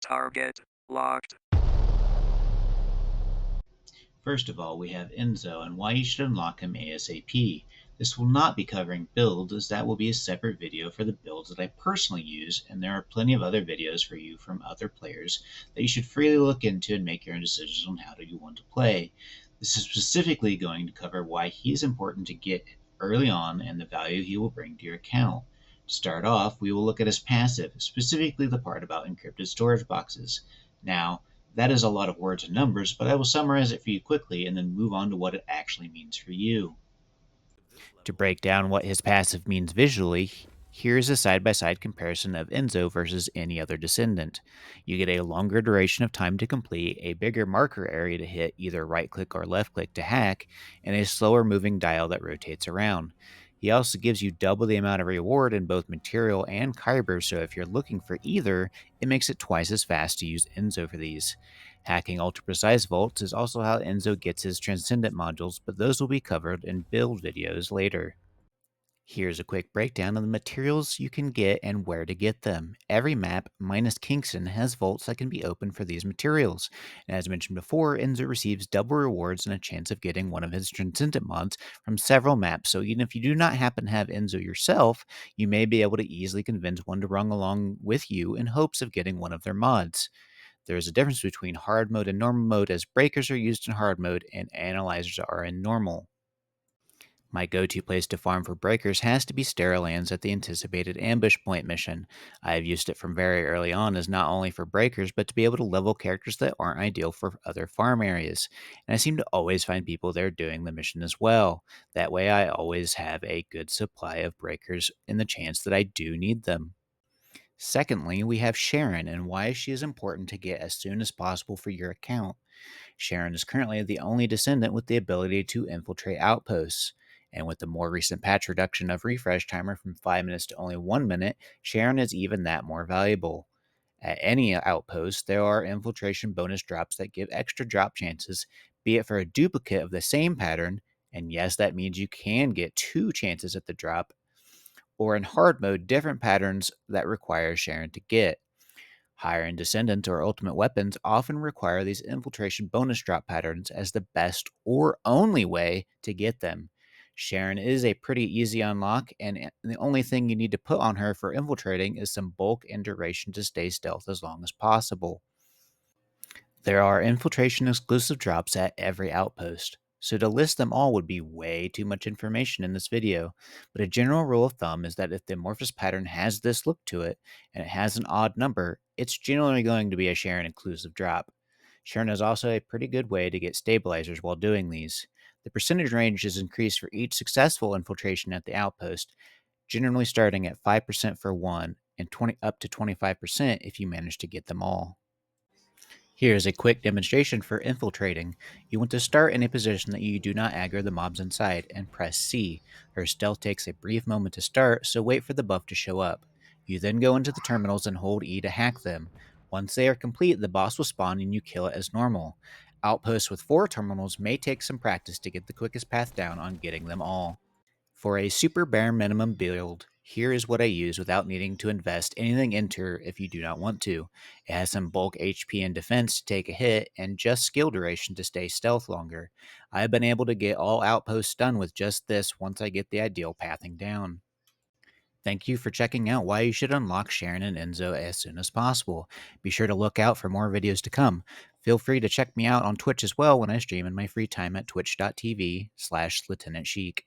Target locked. First of all, we have Enzo and why you should unlock him ASAP. This will not be covering builds, as that will be a separate video for the builds that I personally use, and there are plenty of other videos for you from other players that you should freely look into and make your own decisions on how do you want to play. This is specifically going to cover why he is important to get early on and the value he will bring to your account. To start off, we will look at his passive, specifically the part about encrypted storage boxes. Now, that is a lot of words and numbers, but I will summarize it for you quickly and then move on to what it actually means for you. To break down what his passive means visually, here's a side-by-side comparison of Enzo versus any other Descendant. You get a longer duration of time to complete, a bigger marker area to hit, either right-click or left-click to hack, and a slower moving dial that rotates around. He also gives you double the amount of reward in both material and kyber, so if you're looking for either, it makes it twice as fast to use Enzo for these. Hacking ultra precise vaults is also how Enzo gets his Transcendent modules, but those will be covered in build videos later. Here's a quick breakdown of the materials you can get and where to get them. Every map, minus Kingston, has vaults that can be opened for these materials. And as mentioned before, Enzo receives double rewards and a chance of getting one of his Transcendent mods from several maps. So even if you do not happen to have Enzo yourself, you may be able to easily convince one to run along with you in hopes of getting one of their mods. There is a difference between hard mode and normal mode, as breakers are used in hard mode and analyzers are in normal. My go-to place to farm for breakers has to be Sterillands at the anticipated ambush point mission. I have used it from very early on as not only for breakers, but to be able to level characters that aren't ideal for other farm areas. And I seem to always find people there doing the mission as well. That way I always have a good supply of breakers in the chance that I do need them. Secondly, we have Sharen and why she is important to get as soon as possible for your account. Sharen is currently the only descendant with the ability to infiltrate outposts. And with the more recent patch reduction of refresh timer from 5 minutes to only 1 minute, Sharen is even that more valuable. At any outpost, there are infiltration bonus drops that give extra drop chances, be it for a duplicate of the same pattern, and yes, that means you can get 2 chances at the drop, or in hard mode, different patterns that require Sharen to get. Higher end Descendant or Ultimate weapons often require these infiltration bonus drop patterns as the best or only way to get them. Sharen is a pretty easy unlock, and the only thing you need to put on her for infiltrating is some bulk and duration to stay stealth as long as possible. There are infiltration exclusive drops at every outpost, so to list them all would be way too much information in this video, but a general rule of thumb is that if the amorphous pattern has this look to it, and it has an odd number, it's generally going to be a Sharen inclusive drop. Sharen is also a pretty good way to get stabilizers while doing these. The percentage range is increased for each successful infiltration at the outpost, generally starting at 5% for one, and 20 up to 25% if you manage to get them all. Here's a quick demonstration for infiltrating. You want to start in a position that you do not aggro the mobs inside, and press C. Her stealth takes a brief moment to start, so wait for the buff to show up. You then go into the terminals and hold E to hack them. Once they are complete, the boss will spawn and you kill it as normal. Outposts with 4 terminals may take some practice to get the quickest path down on getting them all. For a super bare minimum build, here is what I use without needing to invest anything into her if you do not want to. It has some bulk HP and defense to take a hit, and just skill duration to stay stealth longer. I have been able to get all outposts done with just this once I get the ideal pathing down. Thank you for checking out why you should unlock Sharen and Enzo as soon as possible. Be sure to look out for more videos to come. Feel free to check me out on Twitch as well when I stream in my free time at twitch.tv/Lieutenant Sheik.